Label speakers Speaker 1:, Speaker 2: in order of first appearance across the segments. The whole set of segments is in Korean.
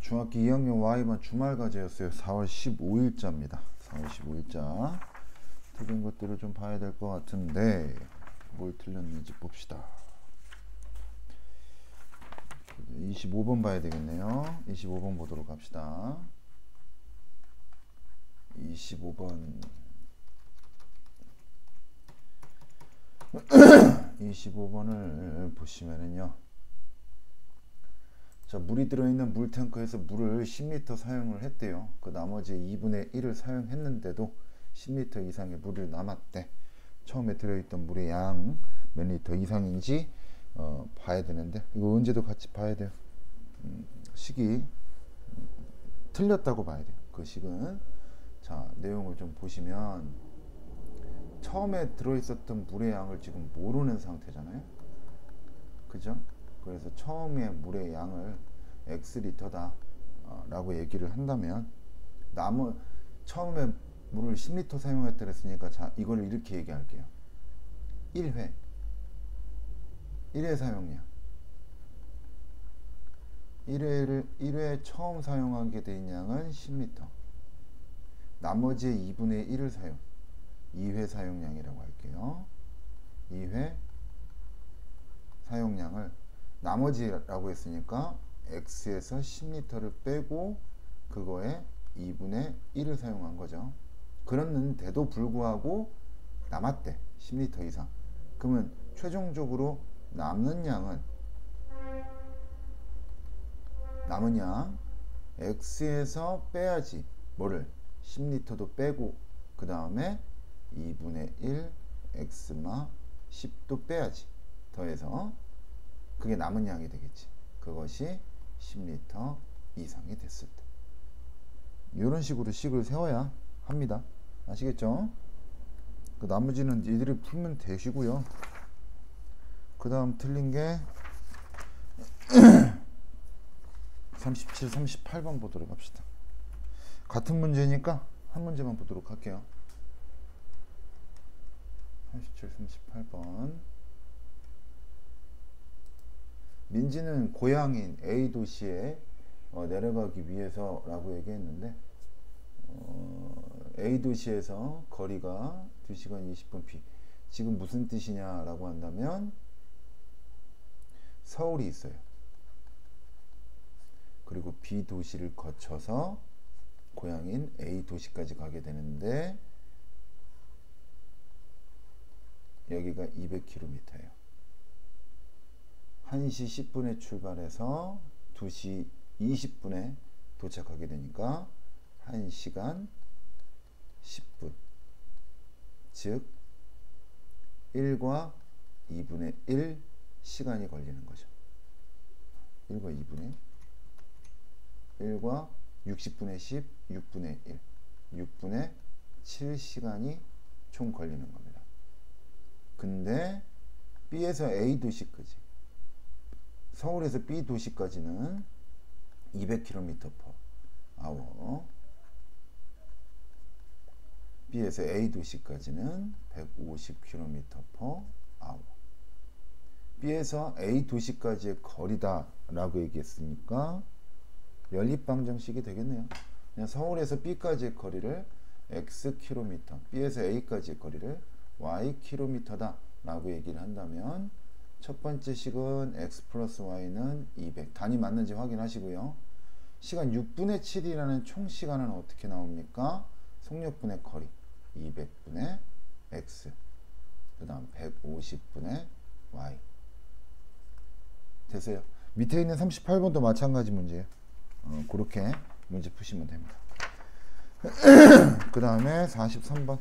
Speaker 1: 중학교 2학년 Y반 주말과제였어요. 4월 15일자입니다. 4월 15일자. 틀린 것들을 좀 봐야 될 것 같은데 뭘 틀렸는지 봅시다. 25번 봐야 되겠네요. 25번 보도록 합시다. 25번 25번을 보시면은요. 자, 물이 들어있는 물탱크에서 물을 10리터 사용을 했대요. 그 나머지 2분의 1을 사용했는데도 10리터 이상의 물이 남았대. 처음에 들어있던 물의 양 몇 리터 이상인지 봐야 되는데 이거 언제도 같이 봐야 돼요. 식이 틀렸다고 봐야 돼요. 그 식은. 자, 내용을 좀 보시면 처음에 들어있었던 물의 양을 지금 모르는 상태잖아요. 그죠? 그래서 처음에 물의 양을 X리터다 라고 얘기를 한다면 처음에 물을 10리터 사용했다 그랬으니까 자, 이걸 이렇게 얘기할게요. 1회 사용량 1회 처음 사용하게 된 양은 10리터, 나머지의 2분의 1을 사용 2회 사용량이라고 할게요. 2회 사용량을 나머지라고 했으니까 X에서 10리터를 빼고 그거에 2분의 1을 사용한 거죠. 그랬는데도 불구하고 남았대. 10리터 이상. 그러면 최종적으로 남은 양 X에서 빼야지. 뭐를? 10리터도 빼고 그 다음에 2분의 1 X마 10도 빼야지. 더해서 그게 남은 양이 되겠지. 그것이 10리터 이상이 됐을 때. 이런 식으로 식을 세워야 합니다. 아시겠죠? 그 나머지는 이들이 풀면 되시고요. 그 다음 틀린 게 37, 38번 보도록 합시다. 같은 문제니까 한 문제만 보도록 할게요. 37, 38번. 민지는 고향인 A 도시에 내려가기 위해서라고 얘기했는데 A 도시에서 거리가 2시간 20분 B. 지금 무슨 뜻이냐라고 한다면 서울이 있어요. 그리고 B 도시를 거쳐서 고향인 A 도시까지 가게 되는데 여기가 200km예요. 1시 10분에 출발해서 2시 20분에 도착하게 되니까 1시간 10분, 즉 1과 2분의 1 시간이 걸리는 거죠. 1과 2분의 1과 60분의 10, 6분의 1, 6분의 7시간이 총 걸리는 겁니다. 근데 B에서 A 도시까지, 서울에서 B 도시까지는 200km/h, B에서 A 도시까지는 150km/h. B에서 A 도시까지의 거리다 라고 얘기했으니까 연립방정식이 되겠네요. 그냥 서울에서 B까지의 거리를 Xkm, B에서 A까지의 거리를 Ykm다 라고 얘기를 한다면 첫 번째 식은 X 플러스 Y는 200. 단위 맞는지 확인하시고요. 시간 6분의 7이라는 총 시간은 어떻게 나옵니까? 속력분의 거리 200분의 X, 그 다음 150분의 Y. 됐어요. 밑에 있는 38번도 마찬가지 문제예요. 그렇게 문제 푸시면 됩니다. 그 다음에 43번.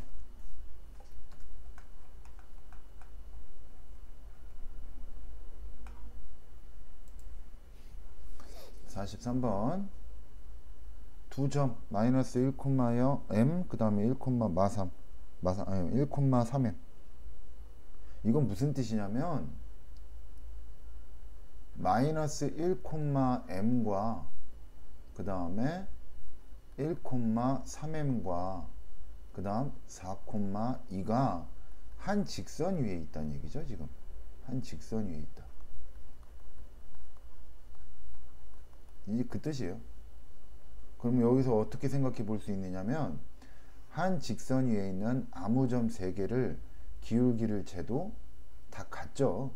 Speaker 1: 43번. 두 점 마이너스 1,0m 그 다음에 1,3m. 이건 무슨 뜻이냐면 마이너스 1,m과 그 다음에 1,3m과 그 다음 4,2가 한 직선 위에 있다는 얘기죠. 지금 한 직선 위에 있다. 이게 그 뜻이에요. 그럼 여기서 어떻게 생각해 볼 수 있느냐면 한 직선 위에 있는 아무 점 3개를 기울기를 재도 다 같죠.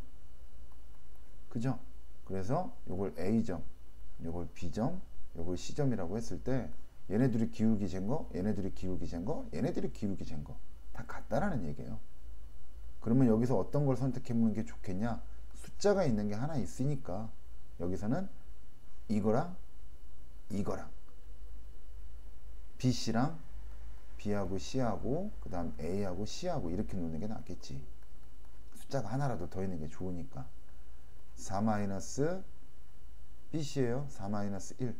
Speaker 1: 그죠? 그래서 요걸 A점, 요걸 B점, 요걸 C점이라고 했을 때 얘네들이 기울기 잰 거, 얘네들이 기울기 잰 거, 얘네들이 기울기 잰 거 다 같다라는 얘기예요. 그러면 여기서 어떤 걸 선택해 보는 게 좋겠냐? 숫자가 있는 게 하나 있으니까 여기서는 이거랑 이거랑 BC랑 B하고 C하고 그 다음 A하고 C하고 이렇게 놓는 게 낫겠지. 숫자가 하나라도 더 있는 게 좋으니까. 4- BC예요. 4-1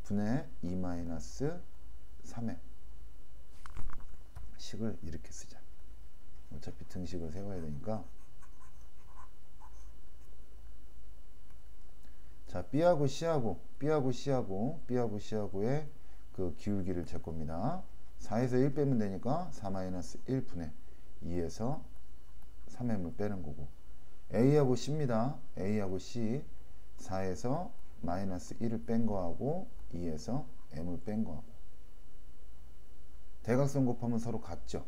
Speaker 1: 분의 2-3의 식을 이렇게 쓰자. 어차피 등식을 세워야 되니까. 자, B하고 C하고의 그 기울기를 잴 겁니다. 4에서 1 빼면 되니까 4-1 분의 2에서 3m을 빼는 거고, A하고 C입니다. A하고 C 4에서 -1을 뺀 거하고 2에서 m을 뺀 거하고, 대각선 곱하면 서로 같죠.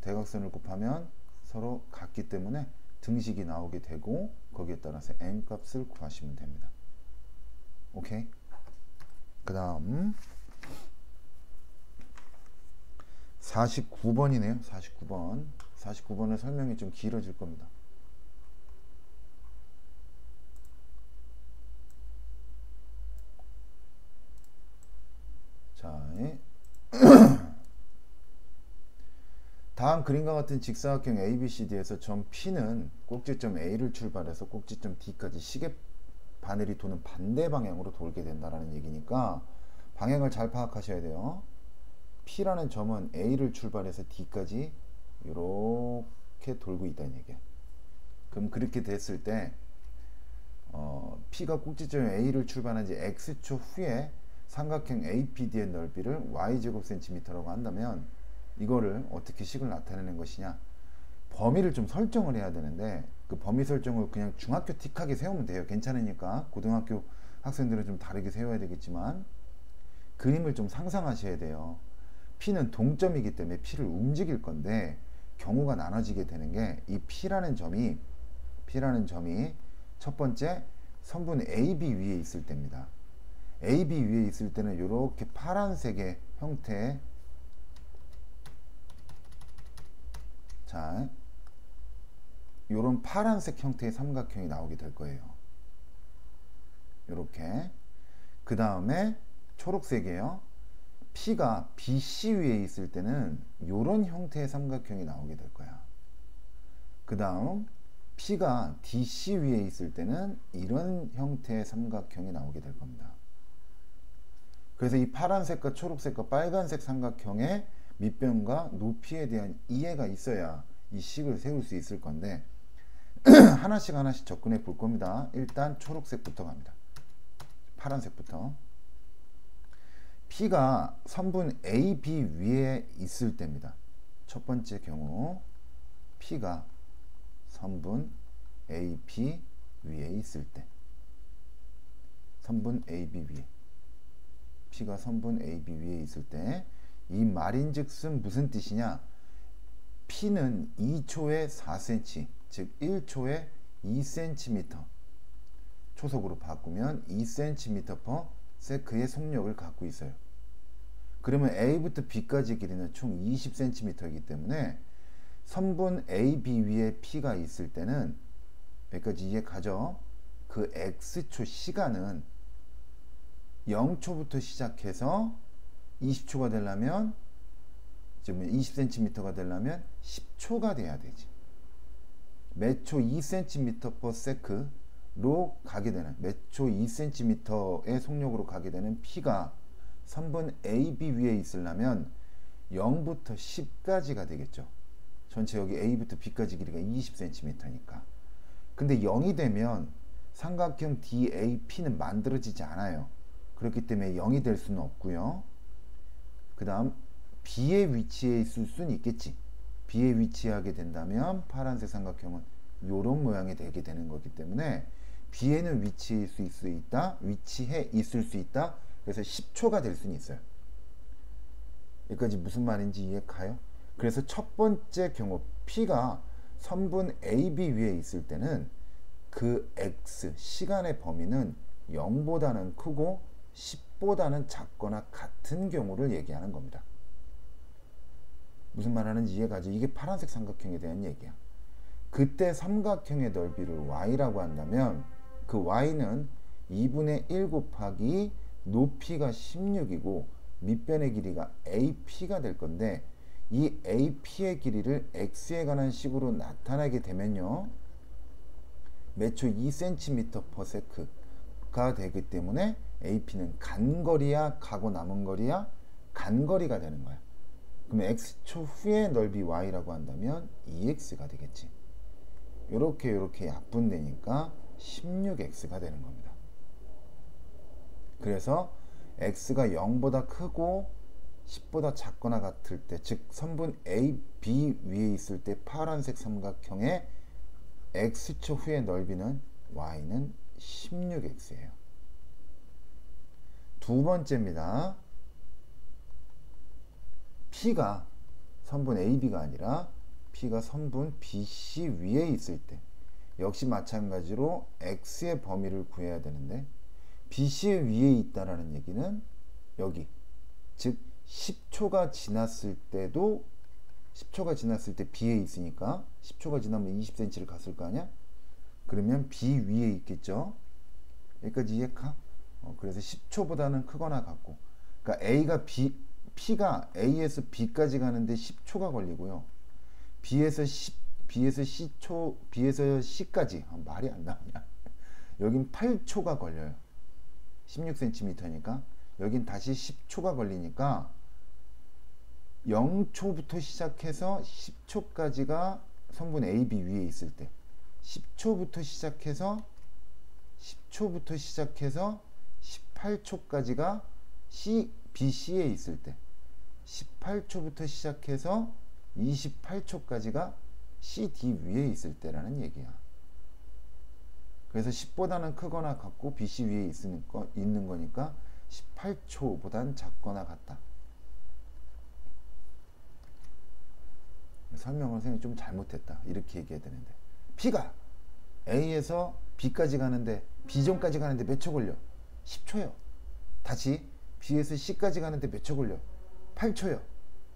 Speaker 1: 대각선을 곱하면 서로 같기 때문에 등식이 나오게 되고 거기에 따라서 n 값을 구하시면 됩니다. 오케이? 그 다음 49번이네요. 49번의 설명이 좀 길어질 겁니다. 자, 다음 그림과 같은 직사각형 ABCD에서 점 P는 꼭지점 A를 출발해서 꼭지점 D까지 시계 바늘이 도는 반대 방향으로 돌게 된다라는 얘기니까 방향을 잘 파악하셔야 돼요. P라는 점은 A를 출발해서 D까지 이렇게 돌고 있다는 얘기야. 그럼 그렇게 됐을 때 P가 꼭지점 A를 출발한 지 X초 후에 삼각형 APD의 넓이를 Y제곱 cm라고 한다면 이거를 어떻게 식을 나타내는 것이냐, 범위를 좀 설정을 해야 되는데 그 범위 설정을 그냥 중학교 틱하게 세우면 돼요. 괜찮으니까. 고등학교 학생들은 좀 다르게 세워야 되겠지만 그림을 좀 상상하셔야 돼요. P는 동점이기 때문에 P를 움직일 건데 경우가 나눠지게 되는 게 이 P라는 점이 첫 번째 선분 AB 위에 있을 때입니다. AB 위에 있을 때는 이렇게 파란색의 형태의, 자, 요런 파란색 형태의 삼각형이 나오게 될 거예요. 요렇게. 그 다음에 초록색이에요. P가 BC 위에 있을 때는 요런 형태의 삼각형이 나오게 될 거야. 그 다음 P가 DC 위에 있을 때는 이런 형태의 삼각형이 나오게 될 겁니다. 그래서 이 파란색과 초록색과 빨간색 삼각형의 밑변과 높이에 대한 이해가 있어야 이 식을 세울 수 있을 건데 하나씩 접근해 볼 겁니다. 일단 초록색부터 갑니다. 파란색부터. P가 선분 AB 위에 있을 때입니다. 첫 번째 경우 P가 선분 AP 위에 있을 때, 선분 AB 위에, P가 선분 AB 위에 있을 때 이 말인즉슨 무슨 뜻이냐, P는 2초에 4cm, 즉 1초에 2cm 초속으로 바꾸면 2cm/s의 속력을 갖고 있어요. 그러면 A부터 B까지 길이는 총 20cm이기 때문에 선분 AB 위에 P가 있을 때는 여기까지 이해 가죠? 그 X초 시간은 0초부터 시작해서 20초가 되려면, 지금 20cm가 되려면 10초가 돼야 되지. 매초 2cm/s로 가게 되는, 매초 2cm의 속력으로 가게 되는 P가 선분 AB 위에 있으려면 0부터 10까지가 되겠죠. 전체 여기 A부터 B까지 길이가 20cm니까. 근데 0이 되면 삼각형 DAP는 만들어지지 않아요. 그렇기 때문에 0이 될 수는 없고요. 그 다음 B의 위치에 있을 수는 있겠지. B에 위치하게 된다면 파란색 삼각형은 이런 모양이 되게 되는 거기 때문에 B에는 위치해 있을 수 있다. 그래서 10초가 될 수는 있어요. 여기까지 무슨 말인지 이해 가요? 그래서 첫 번째 경우 P가 선분 AB 위에 있을 때는 그 X, 시간의 범위는 0보다는 크고 10보다는 작거나 같은 경우를 얘기하는 겁니다. 무슨 말 하는지 이해가죠? 이게 파란색 삼각형에 대한 얘기야. 그때 삼각형의 넓이를 y라고 한다면 그 y는 2분의 1 곱하기 높이가 16이고 밑변의 길이가 AP가 될 건데 이 AP의 길이를 x에 관한 식으로 나타나게 되면요. 매초 2cm/s가 되기 때문에 AP는 간거리야 가고 남은 거리야 간거리가 되는 거야. 그럼 x초 후의 넓이 y라고 한다면 2x가 되겠지. 요렇게 약분되니까 16x가 되는 겁니다. 그래서 x가 0보다 크고 10보다 작거나 같을 때, 즉 선분 A, B 위에 있을 때 파란색 삼각형의 x초 후의 넓이는 y는 16x예요. 두 번째입니다. P가 선분 AB가 아니라 P가 선분 BC 위에 있을 때 역시 마찬가지로 x의 범위를 구해야 되는데 BC 위에 있다라는 얘기는 여기, 즉 10초가 지났을 때도 10초가 지났을 때 B에 있으니까 10초가 지나면 20cm를 갔을 거 아니야? 그러면 B 위에 있겠죠? 여기까지 이해가? 그래서 10초보다는 크거나 같고, 그러니까 P가 A에서 B까지 가는데 10초가 걸리고요. B에서 C까지 말이 안 나오냐? 여긴 8초가 걸려요. 16cm니까 여긴 다시 10초가 걸리니까 0초부터 시작해서 10초까지가 선분 AB 위에 있을 때, 10초부터 시작해서 18초까지가 BC에 있을 때, 18초부터 시작해서 28초까지가 CD 위에 있을 때라는 얘기야. 그래서 10보다는 크거나 같고 BC 위에 있는 거니까 18초보단 작거나 같다. 설명을 선생님이 좀 잘못했다 이렇게 얘기해야 되는데, P가 A에서 B까지 가는데 B점까지 가는데 몇 초 걸려? 10초요. 다시 B에서 C까지 가는데 몇 초 걸려? 8초요.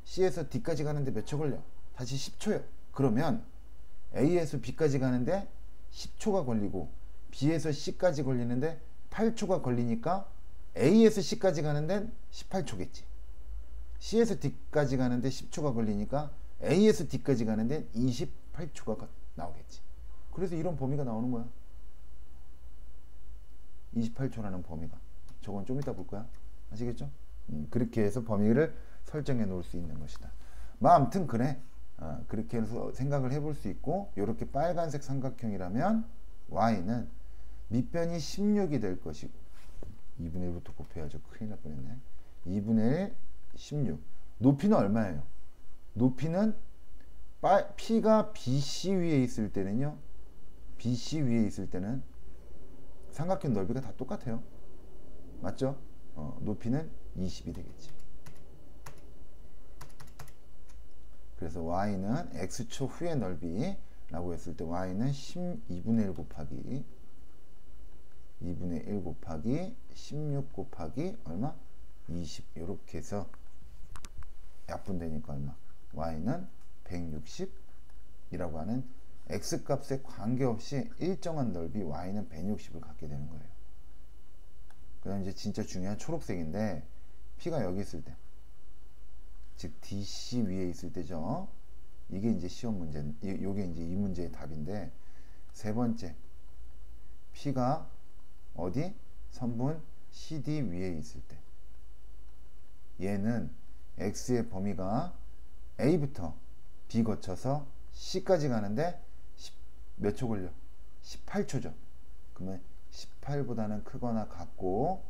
Speaker 1: C에서 D까지 가는데 몇 초 걸려? 다시 10초요. 그러면 A에서 B까지 가는데 10초가 걸리고 B에서 C까지 걸리는데 8초가 걸리니까 A에서 C까지 가는데 18초겠지. C에서 D까지 가는데 10초가 걸리니까 A에서 D까지 가는데 28초가 나오겠지. 그래서 이런 범위가 나오는 거야. 28초라는 범위가. 저건 좀 이따 볼 거야. 아시겠죠? 그렇게 해서 범위를 설정해 놓을 수 있는 것이다. 아무튼 그래. 그렇게 해서 생각을 해볼 수 있고, 이렇게 빨간색 삼각형이라면 y는 밑변이 16이 될 것이고, 2분의 1부터 곱해야죠. 큰일 날 뻔했네. 2분의 1 16. 높이는 얼마예요? 높이는 P가 BC 위에 있을 때는요, BC 위에 있을 때는 삼각형 넓이가 다 똑같아요. 맞죠? 높이는 20이 되겠지. 그래서 y는 x초 후의 넓이라고 했을 때 y는 2분의 1 곱하기 2분의 1 곱하기 16 곱하기 얼마? 20. 이렇게 해서 약분되니까 얼마? y는 160이라고 하는 x값에 관계없이 일정한 넓이 y는 160을 갖게 되는 거예요. 그 다음 이제 진짜 중요한 초록색인데, P가 여기 있을 때, 즉 DC 위에 있을 때죠. 이게 이제 시험 문제, 요게 이제 이 문제의 답인데, 세 번째, P가 어디? 선분 CD 위에 있을 때, 얘는 X의 범위가 A부터 B 거쳐서 C까지 가는데 몇 초 걸려? 18초죠. 그러면 18보다는 크거나 같고,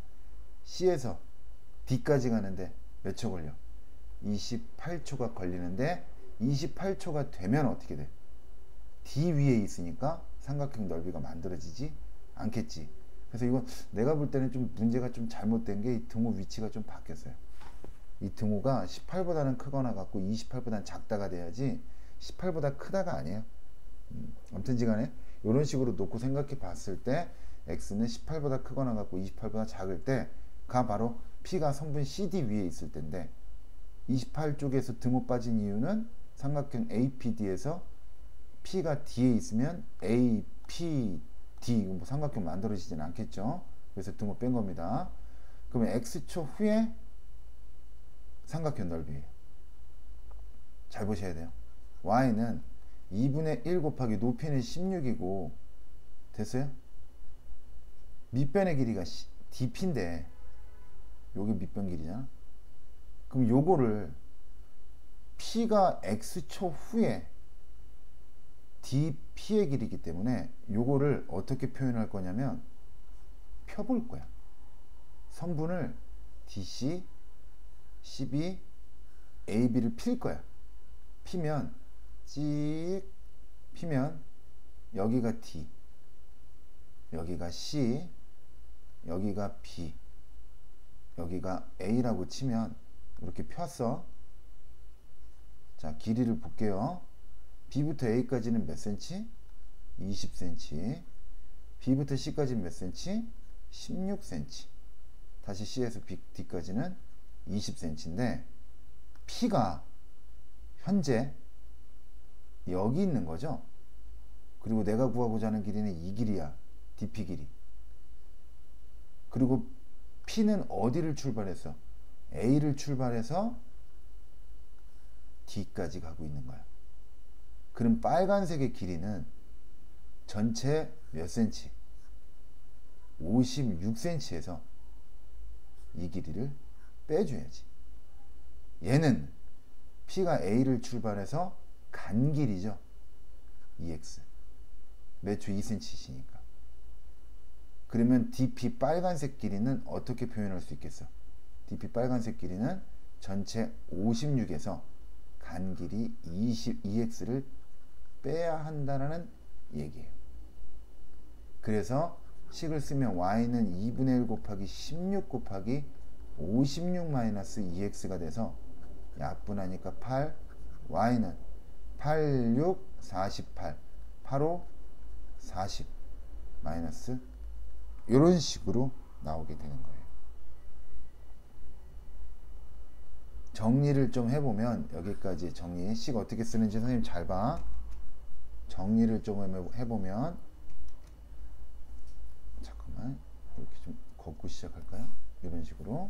Speaker 1: C에서 D까지 가는데 몇 초 걸려? 28초가 걸리는데, 28초가 되면 어떻게 돼? D 위에 있으니까 삼각형 넓이가 만들어지지 않겠지. 그래서 이건 내가 볼 때는 좀 문제가 좀 잘못된 게 이 등호 위치가 좀 바뀌었어요. 이 등호가 18보다는 크거나 같고 28보다는 작다가 돼야지 18보다 크다가 아니에요. 아무튼지간에 이런 식으로 놓고 생각해 봤을 때 x는 18보다 크거나 같고 28보다 작을 때가 바로 p가 선분 CD 위에 있을 텐데 28쪽에서 등호 빠진 이유는 삼각형 APD에서 p가 D에 있으면 APD 뭐 삼각형 만들어지진 않겠죠. 그래서 등호 뺀 겁니다. 그러면 x초 후에 삼각형 넓이에요. 잘 보셔야 돼요. y는 2분의 1 곱하기 높이는 16이고 됐어요? 밑변의 길이가 dp인데 요게 밑변 길이잖아. 그럼 요거를 p가 x초 후에 dp의 길이기 때문에 요거를 어떻게 표현할 거냐면 펴볼 거야. 선분을 dc, cb, ab를 필 거야. 피면 찍 피면 여기가 d, 여기가 c, 여기가 b, 여기가 a라고 치면 이렇게 폈어. 자, 길이를 볼게요. b부터 a까지는 몇 cm? 20cm. b부터 c까지는 몇 cm? 16cm. 다시 c에서 d까지는 20cm인데 p가 현재 여기 있는 거죠. 그리고 내가 구하고자 하는 길이는 이 길이야. dp 길이. 그리고 p는 어디를 출발해서? a를 출발해서 d까지 가고 있는 거야. 그럼 빨간색의 길이는 전체 몇 cm? 56cm에서 이 길이를 빼줘야지. 얘는 p가 a를 출발해서 간 길이죠. 2x. 매초 2cm이니까. 그러면 dp 빨간색 길이는 어떻게 표현할 수 있겠어? dp 빨간색 길이는 전체 56에서 간 길이 2x를 빼야 한다는 얘기예요. 그래서 식을 쓰면 y는 2분의 1 곱하기 16 곱하기 56 마이너스 2x가 돼서 약분하니까 8, y는 8, 6, 48, 8, 5, 40 마이너스 이런 식으로 나오게 되는 거예요. 정리를 좀 해보면 여기까지 정리, 식 어떻게 쓰는지 선생님 잘 봐. 정리를 좀 해보면 잠깐만 이렇게 좀 걷고 시작할까요? 이런 식으로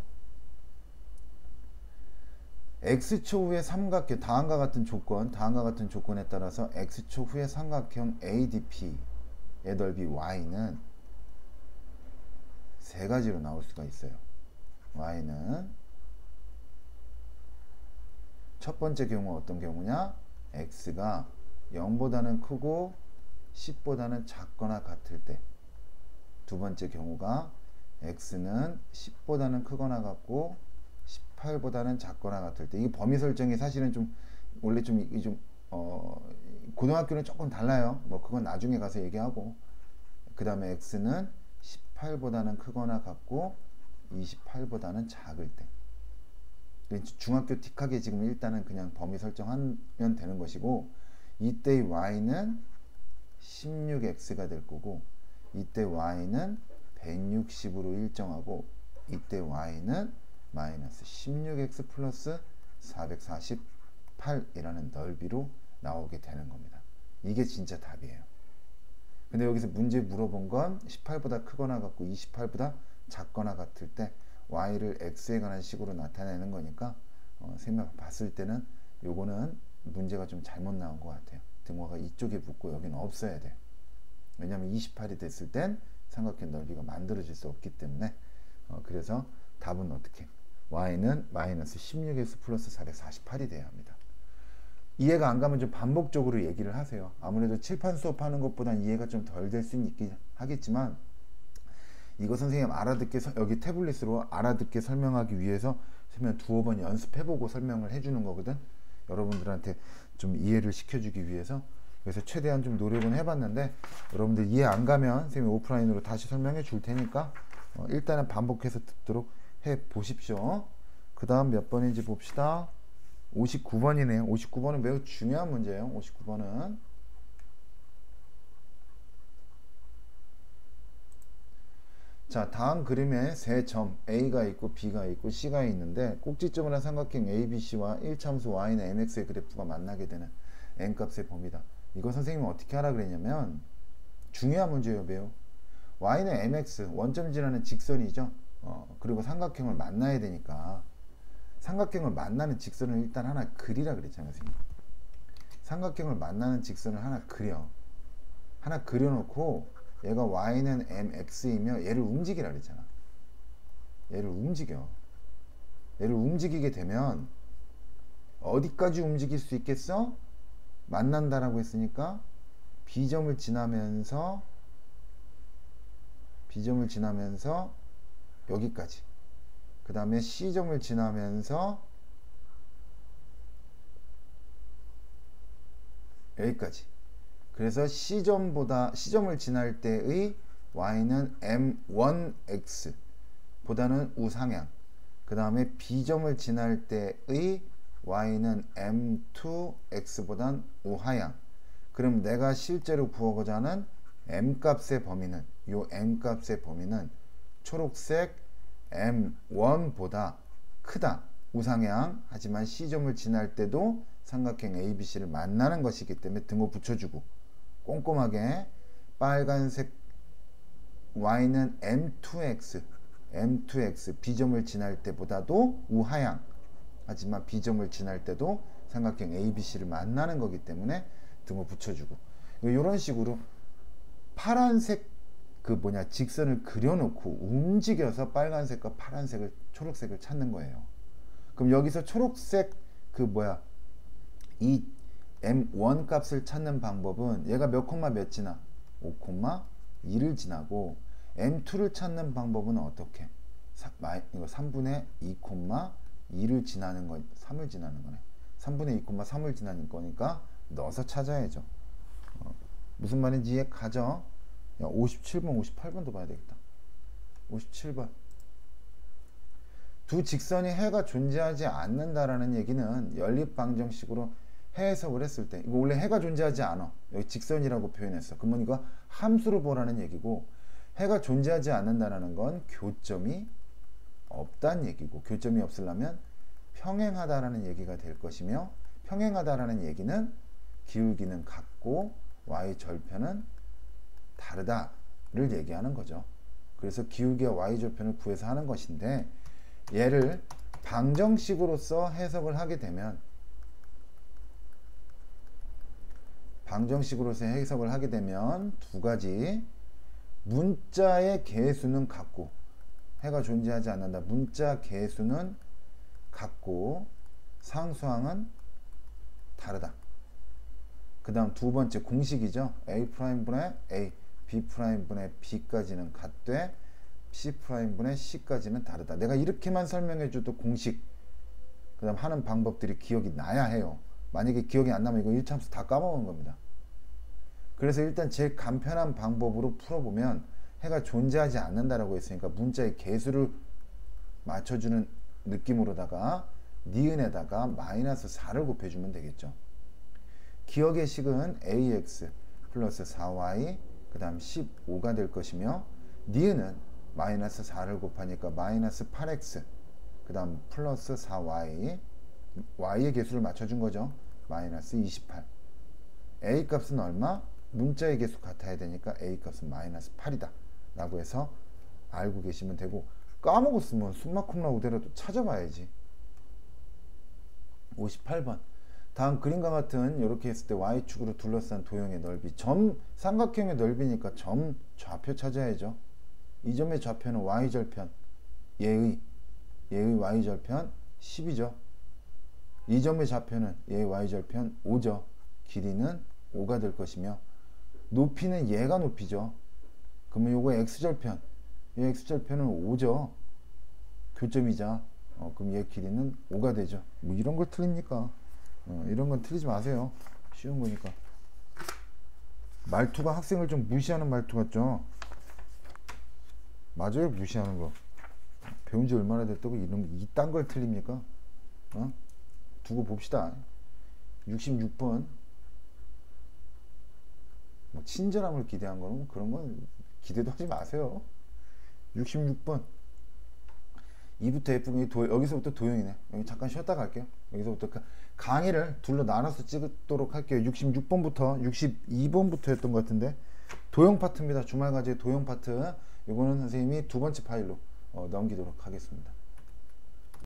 Speaker 1: x초 후의 삼각형 다음과 같은 조건에 따라서 x초 후의 삼각형 ADP의 넓이 y는 세 가지로 나올 수가 있어요. y는 첫 번째 경우 어떤 경우냐? x가 0보다는 크고 10보다는 작거나 같을 때. 두 번째 경우가 x는 10보다는 크거나 같고 18보다는 작거나 같을 때. 이 범위 설정이 사실은 좀 원래 좀 고등학교는 조금 달라요. 뭐 그건 나중에 가서 얘기하고. 그 다음에 x는 18보다는 크거나 같고 28보다는 작을 때. 중학교 틱하게 지금 일단은 그냥 범위 설정하면 되는 것이고, 이때의 y는 16x가 될 거고, 이때 y는 160으로 일정하고, 이때 y는 마이너스 16x 플러스 448이라는 넓이로 나오게 되는 겁니다. 이게 진짜 답이에요. 근데 여기서 문제 물어본 건 18보다 크거나 같고 28보다 작거나 같을 때 y를 x에 관한 식으로 나타내는 거니까 생각 봤을 때는 요거는 문제가 좀 잘못 나온 것 같아요. 등호가 이쪽에 붙고 여기는 없어야 돼요. 왜냐하면 28이 됐을 땐 삼각형 넓이가 만들어질 수 없기 때문에 그래서 답은 어떻게? y는 마이너스 16x 플러스 448이 돼야 합니다. 이해가 안 가면 좀 반복적으로 얘기를 하세요. 아무래도 칠판 수업하는 것보단 이해가 좀 덜 될 수는 있긴 하겠지만, 이거 선생님 알아듣게 여기 태블릿으로 알아듣게 설명하기 위해서 설명 두어 번 연습해보고 설명을 해주는 거거든. 여러분들한테 좀 이해를 시켜주기 위해서 그래서 최대한 좀 노력은 해봤는데 여러분들 이해 안 가면 선생님이 오프라인으로 다시 설명해 줄 테니까 일단은 반복해서 듣도록 해 보십시오. 그 다음 몇 번인지 봅시다. 59번이네요. 59번은 매우 중요한 문제예요. 59번은 자, 다음 그림에 세 점 A가 있고 B가 있고 C가 있는데 꼭지점을 한 삼각형 ABC와 1참수 Y는 MX의 그래프가 만나게 되는 N값의 범위다. 이거 선생님은 어떻게 하라 그랬냐면 중요한 문제예요. 매우 Y는 MX 원점 지나는 직선이죠. 그리고 삼각형을 만나야 되니까 삼각형을 만나는 직선을 일단 하나 그리라 그랬잖아요. 선생님. 삼각형을 만나는 직선을 하나 그려놓고 얘가 y는 mx이며 얘를 움직이라 그랬잖아. 얘를 움직이게 되면 어디까지 움직일 수 있겠어? 만난다라고 했으니까 B점을 지나면서 여기까지, 그 다음에 C점을 지나면서 여기까지. 그래서 C점을 지날 때의 y는 m1x 보다는 우상향, 그 다음에 B점을 지날 때의 y는 m2x 보단 우하향. 그럼 내가 실제로 구하고자 하는 m값의 범위는, 요 m값의 범위는 초록색 m1보다 크다, 우상향. 하지만 C점을 지날 때도 삼각형 ABC를 만나는 것이기 때문에 등호 붙여주고, 꼼꼼하게 빨간색 y는 m2x B점을 지날 때보다도 우하향, 하지만 B점을 지날 때도 삼각형 ABC를 만나는 거기 때문에 등호 붙여주고, 이런 식으로 파란색 직선을 그려놓고 움직여서 빨간색과 파란색을 초록색을 찾는 거예요. 그럼 여기서 초록색 이 m1 값을 찾는 방법은 얘가 몇 콤마 몇 지나? 5,2를 지나고, m2를 찾는 방법은 어떻게? 이거 3분의 2,2를 지나는 거, 3을 지나는 거네. 3분의 2,3을 지나는 거니까 넣어서 찾아야죠. 무슨 말인지 이해 가죠? 57번, 58번도 봐야 되겠다. 57번. 두 직선이 해가 존재하지 않는다라는 얘기는 연립방정식으로 해석을 했을 때, 이거 원래 해가 존재하지 않아. 여기 직선이라고 표현했어. 그러면 이거 함수로 보라는 얘기고, 해가 존재하지 않는다라는 건 교점이 없다는 얘기고, 교점이 없으려면 평행하다라는 얘기가 될 것이며, 평행하다라는 얘기는 기울기는 같고 y 절편은 다르다를 얘기하는 거죠. 그래서 기울기와 y 절편을 구해서 하는 것인데, 얘를 방정식으로서 해석을 하게 되면 두 가지, 문자의 개수는 같고, 해가 존재하지 않는다. 문자 개수는 같고 상수항은 다르다. 그 다음 두 번째 공식이죠. A'분의 A, B'분의 B까지는 같되 C'분의 C까지는 다르다. 내가 이렇게만 설명해줘도 공식, 그 다음 하는 방법들이 기억이 나야 해요. 만약에 기억이 안 나면 이거 1참수 다 까먹은 겁니다. 그래서 일단 제일 간편한 방법으로 풀어보면, 해가 존재하지 않는다라고 했으니까 문자의 개수를 맞춰주는 느낌으로다가 니은에다가 마이너스 4를 곱해주면 되겠죠. 기억의 식은 ax 플러스 4y 그 다음 15가 될 것이며, 니은은 마이너스 4를 곱하니까 마이너스 8x 그 다음 플러스 4y, y의 개수를 맞춰준 거죠. 마이너스 28. a 값은 얼마? 문자의 개수 같아야 되니까 a 값은 마이너스 8이다 라고 해서 알고 계시면 되고, 까먹었으면 숨막콩나오더라도 찾아봐야지. 58번. 다음 그림과 같은 이렇게 했을 때 y축으로 둘러싼 도형의 넓이, 삼각형의 넓이니까 점 좌표 찾아야죠. 이 점의 좌표는 y절편, 얘의 y절편 10이죠. 이 점의 좌표는 얘의 y절편 5죠. 길이는 5가 될 것이며, 높이는 얘가 높이죠. 그러면 요거 x절편, 얘 x절편은 5죠. 교점이자. 그럼 얘 길이는 5가 되죠. 뭐 이런 걸 틀립니까? 이런 건 틀리지 마세요. 쉬운 거니까. 말투가 학생을 좀 무시하는 말투 같죠? 맞아요, 무시하는 거. 배운 지 얼마나 됐다고 이딴 걸 틀립니까? 어? 두고 봅시다. 66번. 뭐 친절함을 기대한 거는 그런 건 기대도 하지 마세요. 66번. 2부터 F, 여기서부터 도형이네. 여기 잠깐 쉬었다 갈게요. 여기서부터 강의를 둘로 나눠서 찍도록 할게요. 66번부터 62번부터 였던 것 같은데 도형 파트입니다. 주말과제 도형 파트. 이거는 선생님이 두 번째 파일로 넘기도록 하겠습니다.